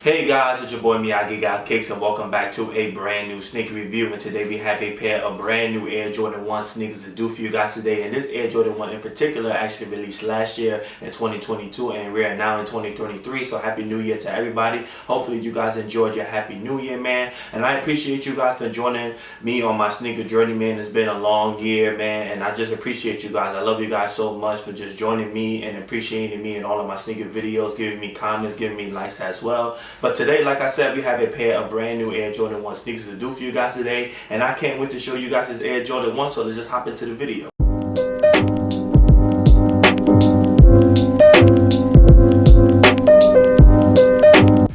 Hey guys, it's your boy Miyagigotkicks and welcome back to a brand new sneaker review. And today we have a pair of brand new Air Jordan 1 sneakers to do for you guys today. And this Air Jordan 1 in particular actually released last year in 2022 and we are now in 2023. So happy new year to everybody. Hopefully you guys enjoyed your happy new year, man. And I appreciate you guys for joining me on my sneaker journey, man. It's been a long year, man, and I just appreciate you guys. I love you guys so much for just joining me and appreciating me in all of my sneaker videos, giving me comments, giving me likes as well. But today, like I said, we have a pair of brand new Air Jordan 1 sneakers to do for you guys today. And I can't wait to show you guys this Air Jordan 1, so let's just hop into the video.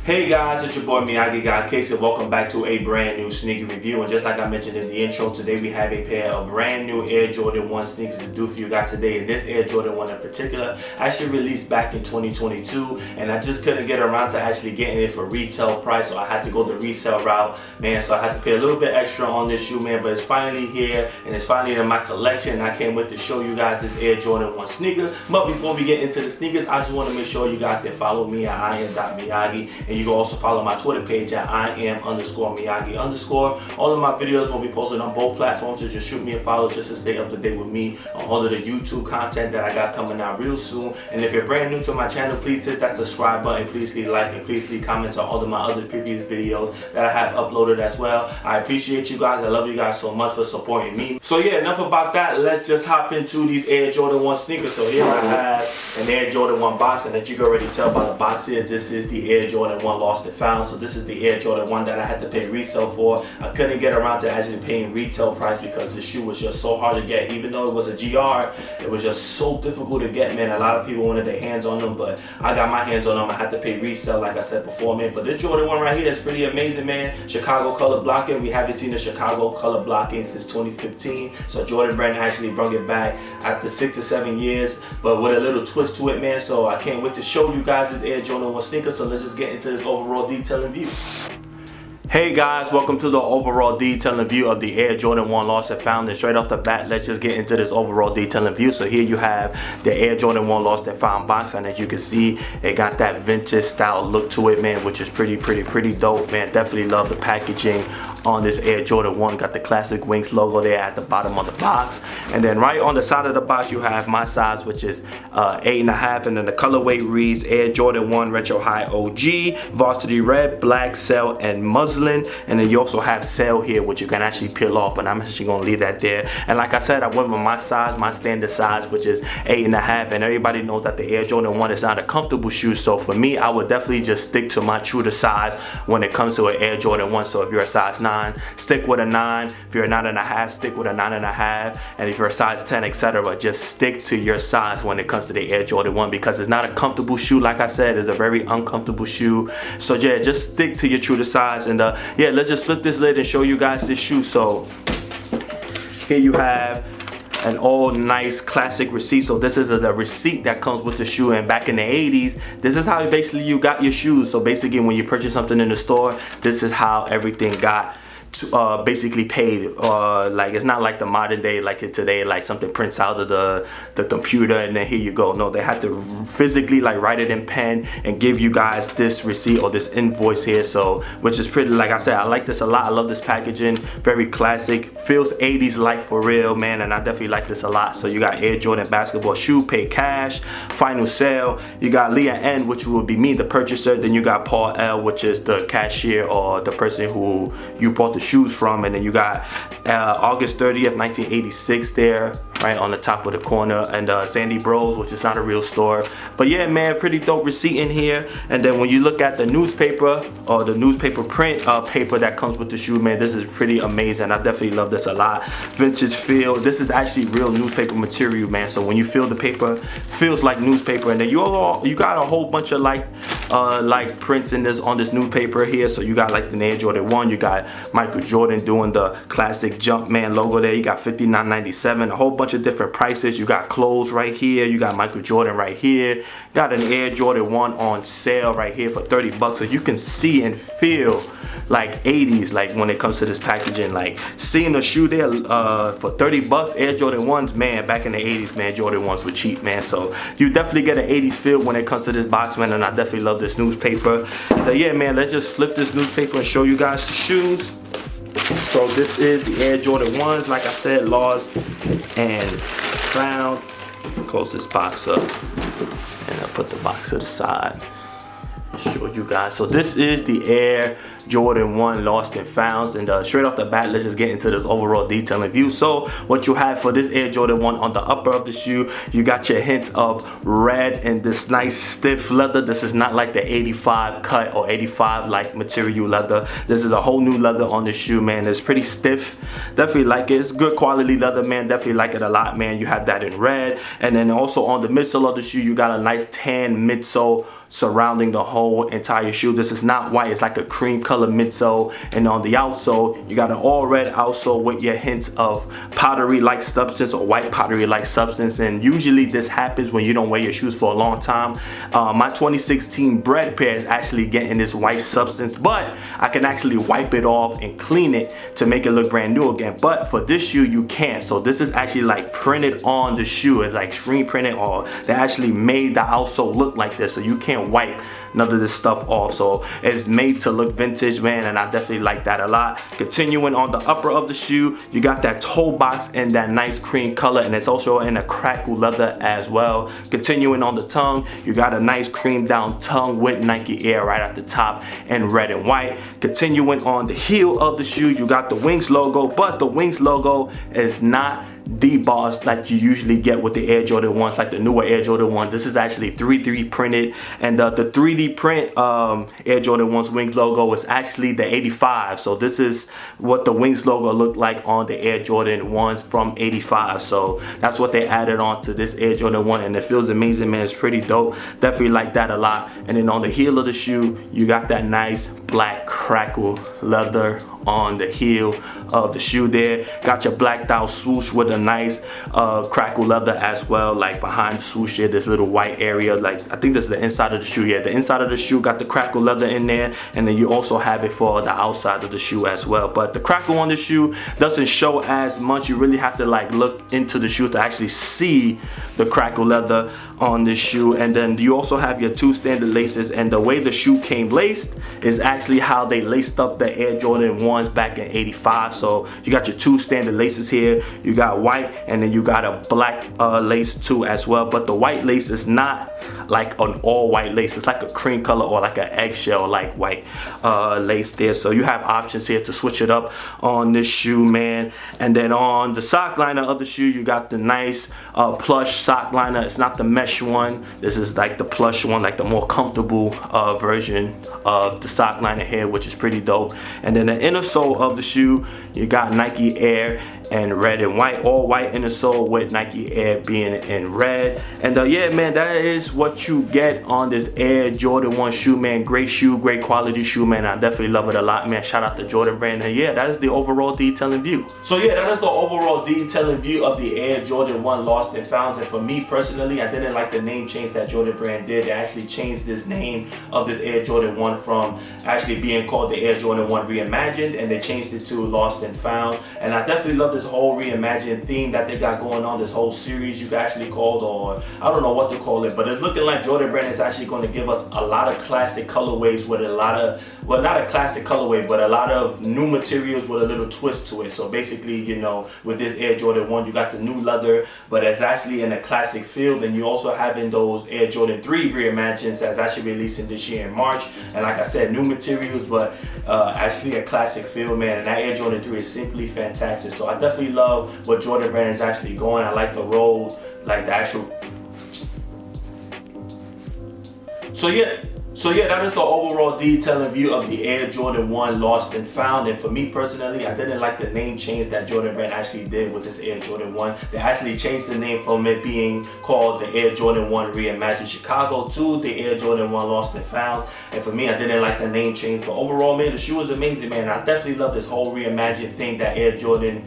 Hey guys, it's your boy Miyagigotkicks and welcome back to a brand new sneaker review. And just like I mentioned in the intro, today we have a pair of brand new Air Jordan 1 sneakers to do for you guys today. And this Air Jordan 1 in particular actually released back in 2022 and I just couldn't get around to actually getting it for retail price, so I had to go the resale route, man. So I had to pay a little bit extra on this shoe, man, but it's finally here and it's finally in my collection. And I can't wait to show you guys this Air Jordan 1 sneaker. But before we get into the sneakers, I just want to make sure you guys can follow me at IM.Miyagi, and you can also follow my Twitter page at IM_Miyagi_. All of my videos will be posted on both platforms, so just shoot me a follow just to stay up to date with me on all of the YouTube content that I got coming out real soon. And if you're brand new to my channel, please hit that subscribe button, please leave like, and please leave comments on all of my other previous videos that I have uploaded as well. I appreciate you guys. I love you guys so much for supporting me. So yeah, enough about that. Let's just hop into these Air Jordan 1 sneakers. So here I have an Air Jordan 1 box, and as you can already tell by the box here, this is the Air Jordan 1 Lost and Found. So this is the Air Jordan 1 that I had to pay resale for. I couldn't get around to actually paying retail price because the shoe was just so hard to get. Even though it was a GR, it was just so difficult to get, man. A lot of people wanted their hands on them, but I got my hands on them. I had to pay resale, like I said before, man. But this Jordan 1 right here is pretty amazing, man. Chicago color blocking. We haven't seen the Chicago color blocking since 2015. So Jordan brand actually brought it back after 6 to 7 years, but with a little twist to it, man. So I can't wait to show you guys this Air Jordan 1 sneaker. So let's just get into this overall detail and view. Hey guys, welcome to the overall detail and view of the Air Jordan 1 Lost and Found. And straight off the bat, let's just get into this overall detail and view. So here you have the Air Jordan 1 Lost and Found box, and as you can see, it got that vintage style look to it, man, which is pretty dope, man. Definitely love the packaging on this Air Jordan 1. Got the classic Wings logo there at the bottom of the box, and then right on the side of the box you have my size, which is 8.5, and then the colorway reads Air Jordan 1 Retro High OG, Varsity Red, Black, Cell, and Muslin. And then you also have Cell here, which you can actually peel off, but I'm actually gonna leave that there. And like I said, I went with my size, my standard size, which is 8.5, and everybody knows that the Air Jordan 1 is not a comfortable shoe, so for me, I would definitely just stick to my true to size when it comes to an Air Jordan 1. So if you're a size 9, stick with a 9. If you're a 9.5, stick with a 9.5. And if you're a size 10, etc., just stick to your size when it comes to the Air Jordan 1, because it's not a comfortable shoe. Like I said, it's a very uncomfortable shoe. So yeah, just stick to your true to size. And yeah, let's just flip this lid and show you guys this shoe. So here you have an old nice classic receipt. So this is the receipt that comes with the shoe, and back in the 80s, this is how basically you got your shoes. So basically when you purchase something in the store, this is how everything got to, basically paid. Like it's not like the modern day, like it today, like something prints out of the computer and then here you go. No, they had to physically like write it in pen and give you guys this receipt or this invoice here. So which is pretty, like I said, I like this a lot. I love this packaging, very classic, feels 80s like for real, man, and I definitely like this a lot. So you got Air Jordan basketball shoe, pay cash, final sale. You got Leah N, which will be me, the purchaser. Then you got Paul L, which is the cashier or the person who you bought the shoes from. And then you got August 30th, 1986 there, right on the top of the corner, and Sandy Bros, which is not a real store. But yeah, man, pretty dope receipt in here. And then when you look at the newspaper or the newspaper print paper that comes with the shoe, man, this is pretty amazing. I definitely love this a lot. Vintage feel. This is actually real newspaper material, man. So when you feel the paper, feels like newspaper. And then you got a whole bunch of like prints in this on this newspaper here. So you got like the Air Jordan 1, you got Michael Jordan doing the classic Jumpman logo there. You got 59.97, a whole bunch bunch of different prices. You got clothes right here, you got Michael Jordan right here, got an Air Jordan 1 on sale right here for 30 bucks. So you can see and feel like 80s, like when it comes to this packaging. Like seeing a shoe there for 30 bucks, Air Jordan 1s, man, back in the 80s, man, Jordan 1s were cheap, man. So you definitely get an 80s feel when it comes to this box, man, and I definitely love this newspaper. So yeah, man, let's just flip this newspaper and show you guys the shoes. So this is the Air Jordan 1s, like I said, lost and found. Close this box up and I'll put the box to the side and show you guys. So this is the Air Jordan 1 lost and found, and straight off the bat, let's just get into this overall detailing view. So what you have for this Air Jordan 1, on the upper of the shoe, you got your hints of red and this nice stiff leather. This is not like the 85 cut or 85 like material leather. This is a whole new leather on the shoe, man. It's pretty stiff. Definitely like it. It's good quality leather, man. Definitely like it a lot, man. You have that in red, and then also on the midsole of the shoe, you got a nice tan midsole surrounding the whole entire shoe. This is not white, it's like a cream color midsole, and on the outsole you got an all red outsole with your hints of powdery like substance or white powdery like substance. And usually this happens when you don't wear your shoes for a long time. My 2016 bread pair is actually getting this white substance, but I can actually wipe it off and clean it to make it look brand new again. But for this shoe you can't. So this is actually like printed on the shoe. It's like screen printed, or they actually made the outsole look like this, so you can't wipe none of this stuff off. So it's made to look vintage, man, and I definitely like that a lot. Continuing on the upper of the shoe, you got that toe box in that nice cream color, and it's also in a crackle leather as well. Continuing on the tongue, you got a nice cream down tongue with Nike Air right at the top in red and white. Continuing on the heel of the shoe, you got the Wings logo, but the Wings logo is not debossed like you usually get with the Air Jordan 1s, like the newer Air Jordan 1s. This is actually 3D printed, and the 3D print Air Jordan 1's Wings logo is actually the 85. So this is what the Wings logo looked like on the Air Jordan 1s from 85. So that's what they added on to this Air Jordan 1, and it feels amazing, man. It's pretty dope. Definitely like that a lot. And then on the heel of the shoe, you got that nice black crackle leather on the heel of the shoe there. Got your blacked out swoosh with a nice crackle leather as well, like behind the swoosh here, this little white area. Like I think this is the inside of the shoe. Yeah, the inside of the shoe got the crackle leather in there, and then you also have it for the outside of the shoe as well. But the crackle on the shoe doesn't show as much. You really have to like look into the shoe to actually see the crackle leather on this shoe. And then you also have your two standard laces, and the way the shoe came laced is actually how they laced up the Air Jordan 1s back in 85. So you got your two standard laces here. You got white, and then you got a black lace too as well. But the white lace is not like an all white lace. It's like a cream color or like an eggshell like white lace there. So you have options here to switch it up on this shoe, man. And then on the sock liner of the shoe, you got the nice plush sock liner. It's not the mesh one. This is like the plush one, like the more comfortable version of the sock liner here, which is pretty dope. And then the inner sole of the shoe, you got Nike Air and red and white, all white inner sole with Nike Air being in red. And yeah, man, that is what you get on this Air Jordan 1 shoe, man. Great shoe, great quality shoe, man. I definitely love it a lot, man. Shout out to Jordan brand. And yeah, that is the overall detailing view. So yeah, that is the overall detailing view of the Air Jordan 1 lost and found. And for me personally, I didn't like the name change that Jordan brand did. They actually changed this name of this Air Jordan 1 from actually being called the Air Jordan 1 Reimagined, and they changed it to Lost and Found. And I definitely love this whole reimagined theme that they got going on, this whole series you could actually call it, or I don't know what to call it, but it's looking like Jordan brand is actually going to give us a lot of classic colorways with a lot of, well, not a classic colorway, but a lot of new materials with a little twist to it. So basically, you know, with this Air Jordan 1, you got the new leather, but it's actually in a classic feel. And you also having those Air Jordan 3 Reimagines that's actually releasing this year in March. And like I said, new materials, but actually a classic feel, man. And that Air Jordan 3 is simply fantastic. So I definitely love what Jordan brand is actually going. I like the roll, like the actual. So yeah, So yeah, that is the overall detail and view of the Air Jordan 1 Lost and Found. And for me personally, I didn't like the name change that Jordan Brand actually did with this Air Jordan 1. They actually changed the name from it being called the Air Jordan 1 Reimagined Chicago to the Air Jordan 1 Lost and Found. And for me, I didn't like the name change. But overall, man, the shoe is amazing, man. I definitely love this whole reimagined thing that Jordan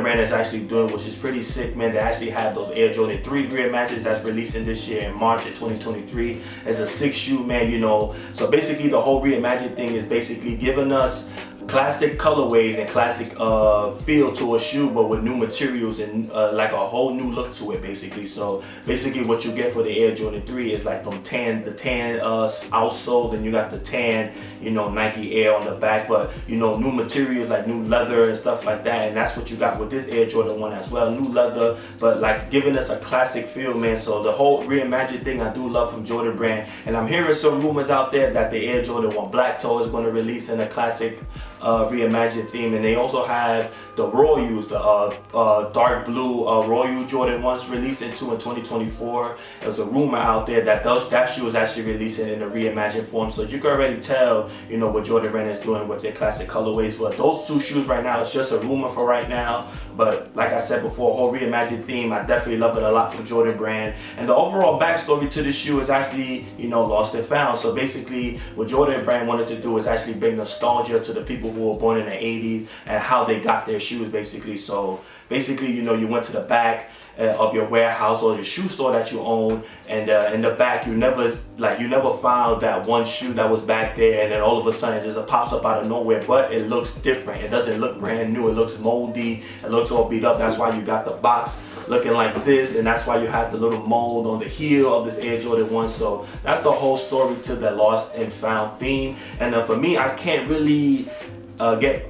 Brand is actually doing, which is pretty sick, man. They actually have those Air Jordan 3 reimagined that's releasing this year in March of 2023. It's a 6 shoe, man, you know. So basically the whole reimagined thing is basically giving us classic colorways and classic feel to a shoe, but with new materials and like a whole new look to it, basically. So basically what you get for the Air Jordan 3 is like the tan outsole, then you got the tan, you know, Nike Air on the back, but you know, new materials like new leather and stuff like that. And that's what you got with this Air Jordan 1 as well, new leather, but like giving us a classic feel, man. So the whole reimagined thing I do love from Jordan Brand. And I'm hearing some rumors out there that the Air Jordan 1 Black Toe is going to release in a classic reimagined theme, and they also have the Royals, the dark blue Royal Jordan 1s releasing too in 2024. There's a rumor out there that that shoe is actually releasing in a reimagined form, so you can already tell, you know, what Jordan Brand is doing with their classic colorways. But those two shoes right now, it's just a rumor for right now. But like I said before, whole reimagined theme, I definitely love it a lot from Jordan Brand. And the overall backstory to the shoe is actually, you know, lost and found. So basically what Jordan Brand wanted to do is actually bring nostalgia to the people who were born in the 80s and how they got their shoes, basically. So basically, you know, you went to the back of your warehouse or your shoe store that you own, and in the back you never found that one shoe that was back there, and then all of a sudden it just pops up out of nowhere, but it looks different. It doesn't look brand new, it looks moldy, it looks all beat up. That's why you got the box looking like this, and that's why you have the little mold on the heel of this Air Jordan 1. So that's the whole story to the lost and found theme. And for me, I can't really get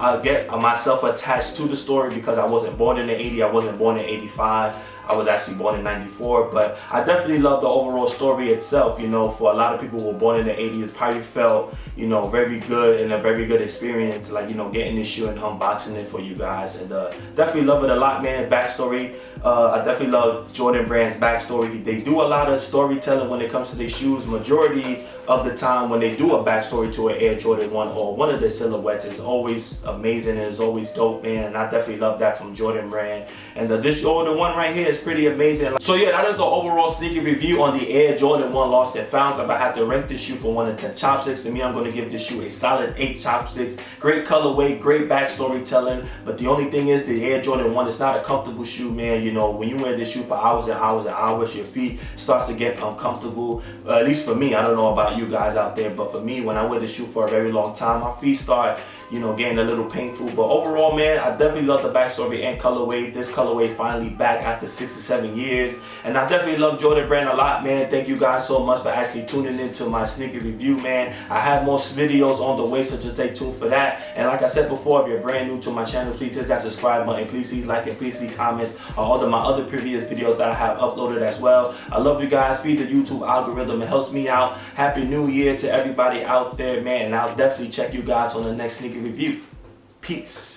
myself attached to the story because I wasn't born in the 80s, I wasn't born in 85. I was actually born in 94, but I definitely love the overall story itself. You know, for a lot of people who were born in the 80s, it probably felt, you know, very good and a very good experience, like, you know, getting this shoe and unboxing it for you guys. And definitely love it a lot, man. Backstory, I definitely love Jordan Brand's backstory. They do a lot of storytelling when it comes to their shoes. Majority of the time when they do a backstory to an Air Jordan 1 or one of their silhouettes, it's always amazing and it's always dope, man. And I definitely love that from Jordan Brand. And this Jordan 1 right here is pretty amazing. So yeah, that is the overall sneaker review on the Air Jordan 1 Lost and Found. So if I had to rank this shoe from 1 to 10 chopsticks, to me, I'm going to give this shoe a solid 8 chopsticks. Great colorway, great backstory telling, but the only thing is the Air Jordan 1 is not a comfortable shoe, man. You know, when you wear this shoe for hours and hours and hours, your feet starts to get uncomfortable. At least for me, I don't know about you guys out there, but for me, when I wear the shoe for a very long time, my feet start, you know, getting a little painful. But overall, man, I definitely love the backstory and colorway. This colorway finally back after 6 to 7 years, and I definitely love Jordan Brand a lot, man. Thank you guys so much for actually tuning into my sneaker review, man. I have more videos on the way, so just stay tuned for that. And like I said before, if you're brand new to my channel, please hit that subscribe button. Please leave like and please leave comments on all of my other previous videos that I have uploaded as well. I love you guys. Feed the YouTube algorithm. It helps me out. Happy New Year to everybody out there, man. And I'll definitely check you guys on the next sneaker review. Peace.